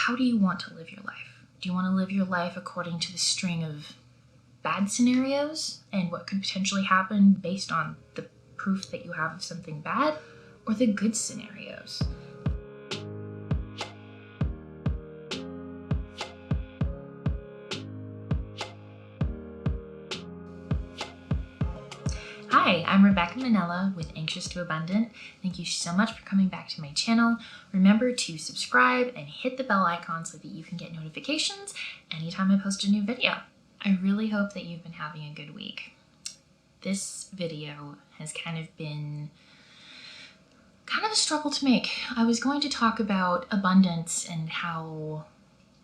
how do you want to live your life? Do you want to live your life according to the string of bad scenarios and what could potentially happen based on the proof that you have of something bad, or the good scenarios? Hi, I'm Rebekah Manella with Anxious to Abundant. Thank you so much for coming back to my channel. Remember to subscribe and hit the bell icon so that you can get notifications anytime I post a new video. I really hope that you've been having a good week. This video has kind of been a struggle to make. I was going to talk about abundance and how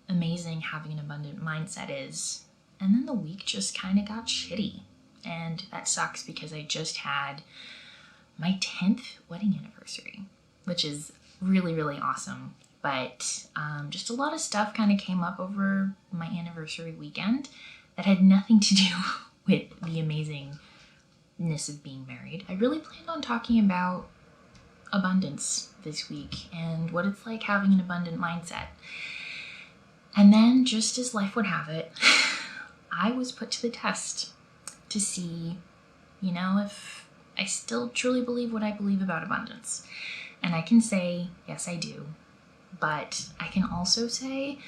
amazing having an abundant mindset is, and then the week just kind of got shitty. And that sucks because I just had my 10th wedding anniversary, which is really, really awesome. But just a lot of stuff kind of came up over my anniversary weekend that had nothing to do with the amazingness of being married. I really planned on talking about abundance this week and what it's like having an abundant mindset. And then, just as life would have it, I was put to the test to see, if I still truly believe what I believe about abundance. And I can say, yes, I do. But I can also say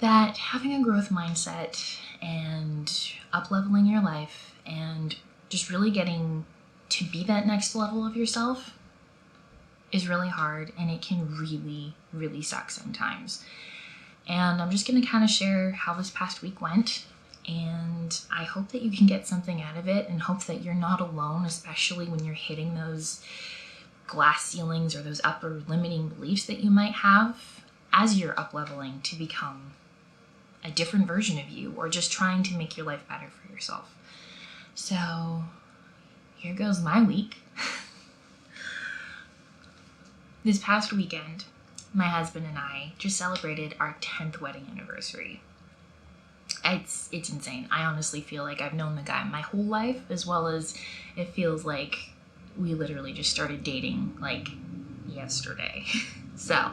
that having a growth mindset and up-leveling your life and just really getting to be that next level of yourself is really hard, and it can really, really suck sometimes. And I'm just going to kind of share how this past week went. And I hope that you can get something out of it, and hope that you're not alone, especially when you're hitting those glass ceilings or those upper limiting beliefs that you might have as you're up-leveling to become a different version of you, or just trying to make your life better for yourself. So here goes my week. This past weekend, my husband and I just celebrated our 10th wedding anniversary. It's insane. I honestly feel like I've known the guy my whole life, as well as it feels like we literally just started dating like yesterday. So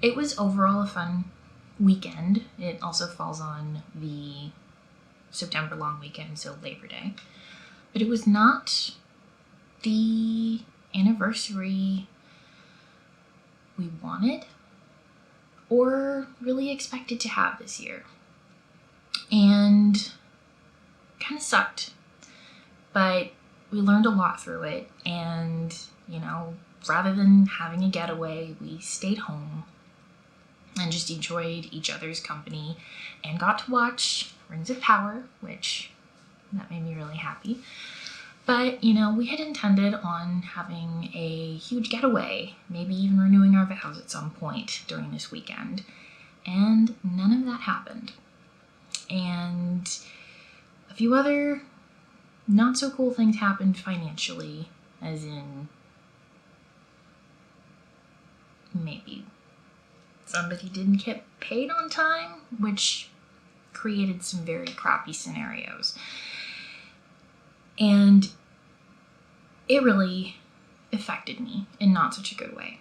it was overall a fun weekend. It also falls on the September long weekend, so Labor Day. But it was not the anniversary we wanted or really expected to have this year. And kind of sucked, but we learned a lot through it. And, rather than having a getaway, we stayed home and just enjoyed each other's company and got to watch Rings of Power, which that made me really happy. But, we had intended on having a huge getaway, maybe even renewing our vows at some point during this weekend. And none of that happened. And a few other not so cool things happened financially, as in maybe somebody didn't get paid on time, which created some very crappy scenarios. And it really affected me in not such a good way.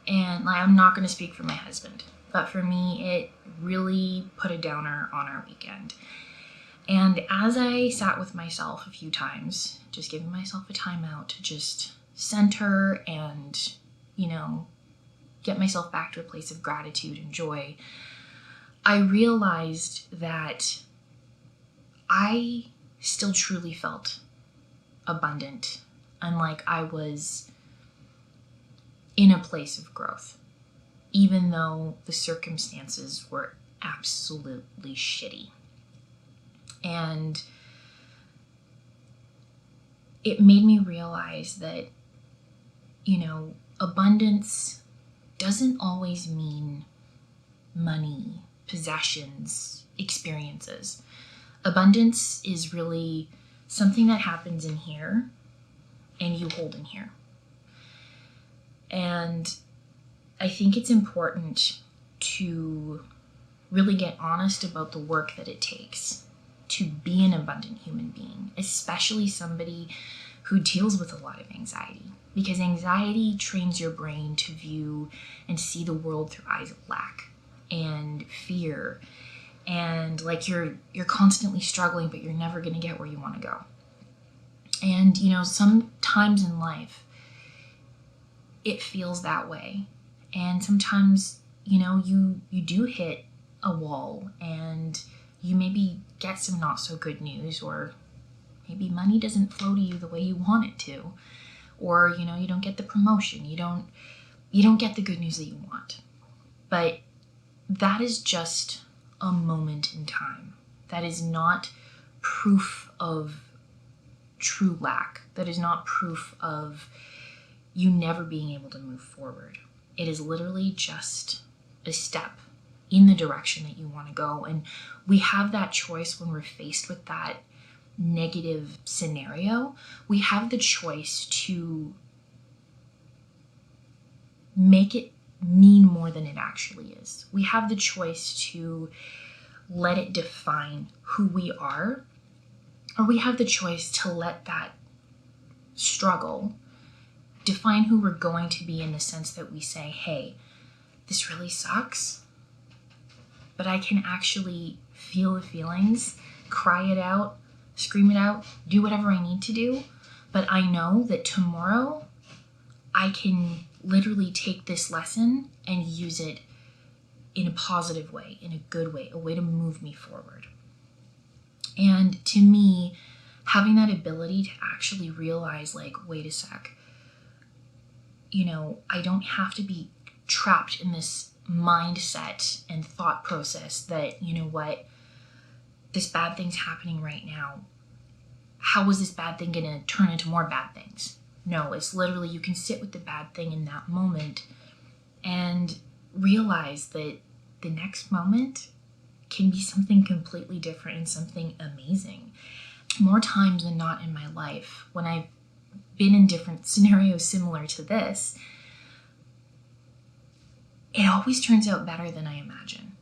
And I'm not going to speak for my husband, but for me, it really put a downer on our weekend. And as I sat with myself a few times, just giving myself a timeout to just center and, get myself back to a place of gratitude and joy, I realized that I still truly felt abundant, and like I was in a place of growth, even though the circumstances were absolutely shitty. And it made me realize that, abundance doesn't always mean money, possessions, experiences. Abundance is really something that happens in here and you hold in here. And I think it's important to really get honest about the work that it takes to be an abundant human being, especially somebody who deals with a lot of anxiety. because anxiety trains your brain to view and see the world through eyes of lack and fear, and like you're constantly struggling, but you're never going to get where you want to go. And sometimes in life it feels that way, and sometimes you do hit a wall, and you maybe get some not so good news, or maybe money doesn't flow to you the way you want it to, or you don't get the promotion, you don't get the good news that you want. But that is just a moment in time. That is not proof of true lack. That is not proof of you never being able to move forward. It is literally just a step in the direction that you want to go. And we have that choice when we're faced with that negative scenario. We have the choice to make it mean more than it actually is. We have the choice to let it define who we are, or we have the choice to let that struggle define who we're going to be, in the sense that we say, hey, this really sucks, but I can actually feel the feelings, cry it out, scream it out, do whatever I need to do. But I know that tomorrow I can literally take this lesson and use it in a positive way, in a good way, a way to move me forward. And to me, having that ability to actually realize, like, wait a sec, I don't have to be trapped in this mindset and thought process that, what, this bad thing's happening right now. How is this bad thing going to turn into more bad things? No, it's literally, you can sit with the bad thing in that moment and realize that the next moment can be something completely different and something amazing. More times than not in my life, when I've been in different scenarios similar to this, it always turns out better than I imagine.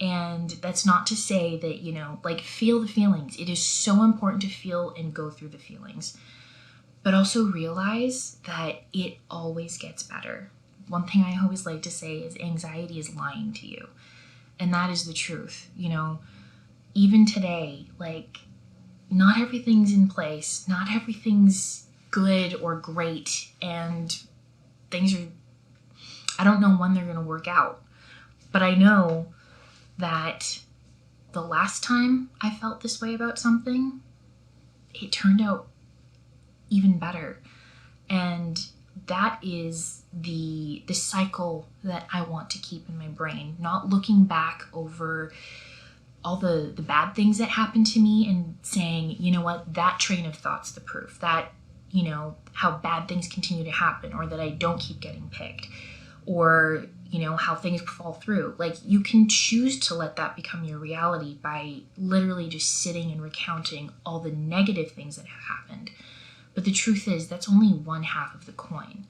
And that's not to say that, feel the feelings. It is so important to feel and go through the feelings. But also realize that it always gets better. One thing I always like to say is anxiety is lying to you. And that is the truth. Even today, not everything's in place. Not everything's good or great. And things are, I don't know when they're going to work out. But I know that the last time I felt this way about something, it turned out even better. And that is the cycle that I want to keep in my brain, not looking back over all the bad things that happened to me and saying, what, that train of thought's the proof, that, how bad things continue to happen, or that I don't keep getting picked, or, how things fall through. You can choose to let that become your reality by literally just sitting and recounting all the negative things that have happened. But the truth is, that's only one half of the coin.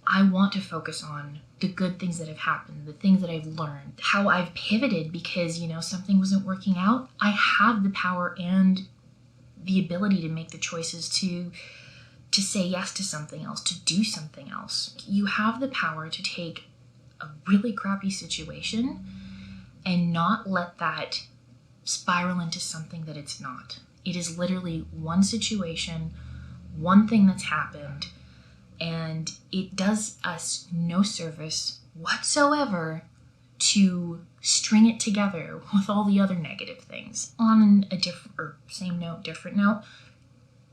I want to focus on the good things that have happened, the things that I've learned, how I've pivoted because, something wasn't working out. I have the power and the ability to make the choices to say yes to something else, to do something else. You have the power to take a really crappy situation and not let that spiral into something that it's not. It is literally one situation, one thing that's happened, and it does us no service whatsoever to string it together with all the other negative things. On a different note,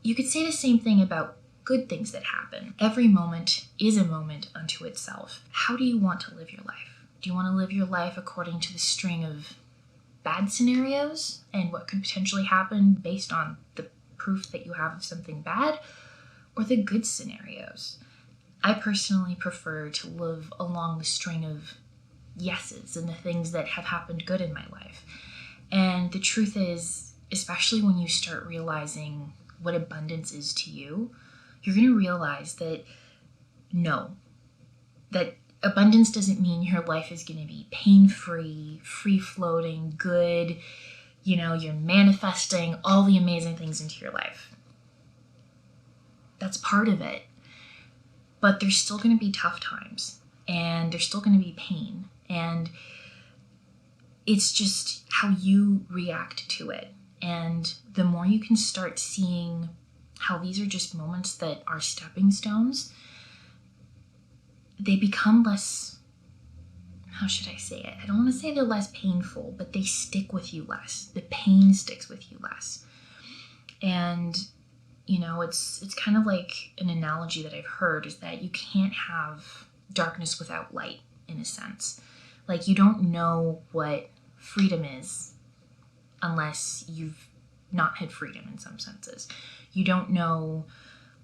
you could say the same thing about good things that happen. Every moment is a moment unto itself. How do you want to live your life? Do you want to live your life according to the string of bad scenarios and what could potentially happen based on the proof that you have of something bad, or the good scenarios? I personally prefer to live along the string of yeses and the things that have happened good in my life. And the truth is, especially when you start realizing what abundance is to you, you're going to realize that that abundance doesn't mean your life is going to be pain-free, free-floating, good, you're manifesting all the amazing things into your life. That's part of it. but there's still going to be tough times, and there's still going to be pain, and it's just how you react to it. And the more you can start seeing how these are just moments that are stepping stones, they become less, how should I say it? I don't want to say they're less painful, but they stick with you less. The pain sticks with you less. And, you know, it's kind of like an analogy that I've heard is that you can't have darkness without light, in a sense. Like, you don't know what freedom is unless you've not had freedom in some senses. You don't know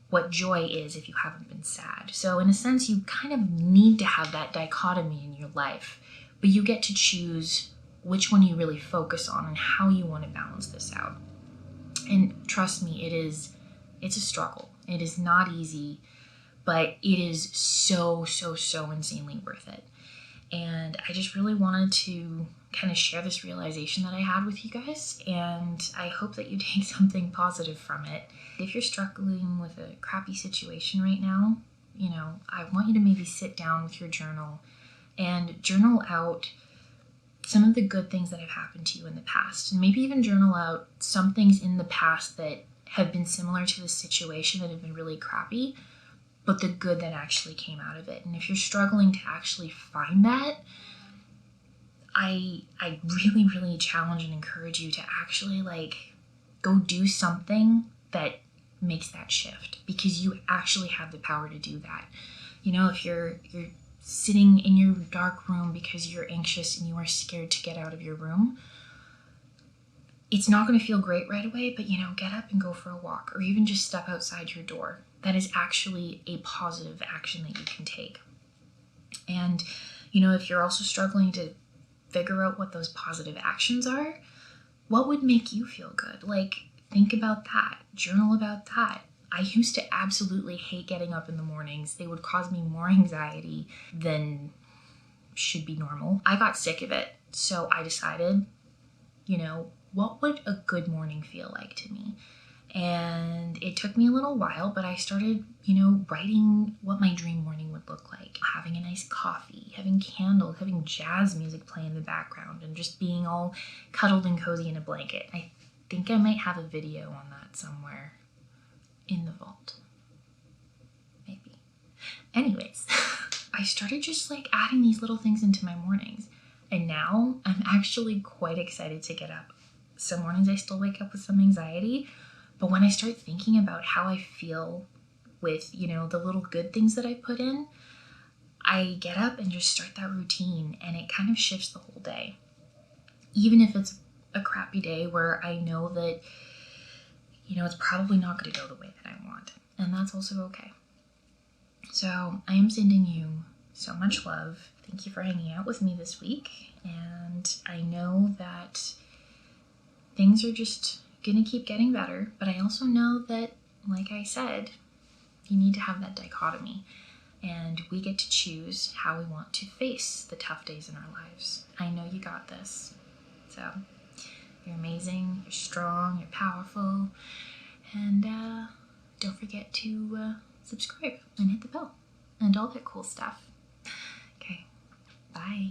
what joy is if you haven't been sad. So in a sense, you kind of need to have that dichotomy in your life, but you get to choose which one you really focus on and how you want to balance this out. And trust me, it's a struggle. It is not easy, but it is so insanely worth it. And I just really wanted to kind of share this realization that I had with you guys, and I hope that you take something positive from it. If you're struggling with a crappy situation right now, you know, I want you to maybe sit down with your journal and journal out some of the good things that have happened to you in the past, and maybe even journal out some things in the past that have been similar to the situation that have been really crappy, but the good that actually came out of it. And if you're struggling to actually find that, I really challenge and encourage you to actually go do something that makes that shift, because you actually have the power to do that. You know, if you're sitting in your dark room because you're anxious and you are scared to get out of your room, it's not going to feel great right away, but you know, get up and go for a walk, or even just step outside your door. That is actually a positive action that you can take. And you know, if you're also struggling to figure out what those positive actions are, what would make you feel good? Think about that. Journal about that. I used to absolutely hate getting up in the mornings. They would cause me more anxiety than should be normal. I got sick of it. So I decided, you know, what would a good morning feel like to me? And it took me a little while, but I started, you know, writing what my dream morning would look like. Having a nice coffee, having candles, having jazz music play in the background, and just being all cuddled and cozy in a blanket. I think I might have a video on that somewhere in the vault. Maybe. Anyways, I started just adding these little things into my mornings. And now I'm actually quite excited to get up. Some mornings I still wake up with some anxiety, but when I start thinking about how I feel with, you know, the little good things that I put in, I get up and just start that routine, and it kind of shifts the whole day. Even if it's a crappy day where I know that, you know, it's probably not going to go the way that I want, and that's also okay. So I am sending you so much love. Thank you for hanging out with me this week, and I know that things are just gonna keep getting better, but I also know that, like I said, you need to have that dichotomy, and we get to choose how we want to face the tough days in our lives. I know you got this. So you're amazing, you're strong, you're powerful, and don't forget to subscribe and hit the bell and all that cool stuff. Okay, bye.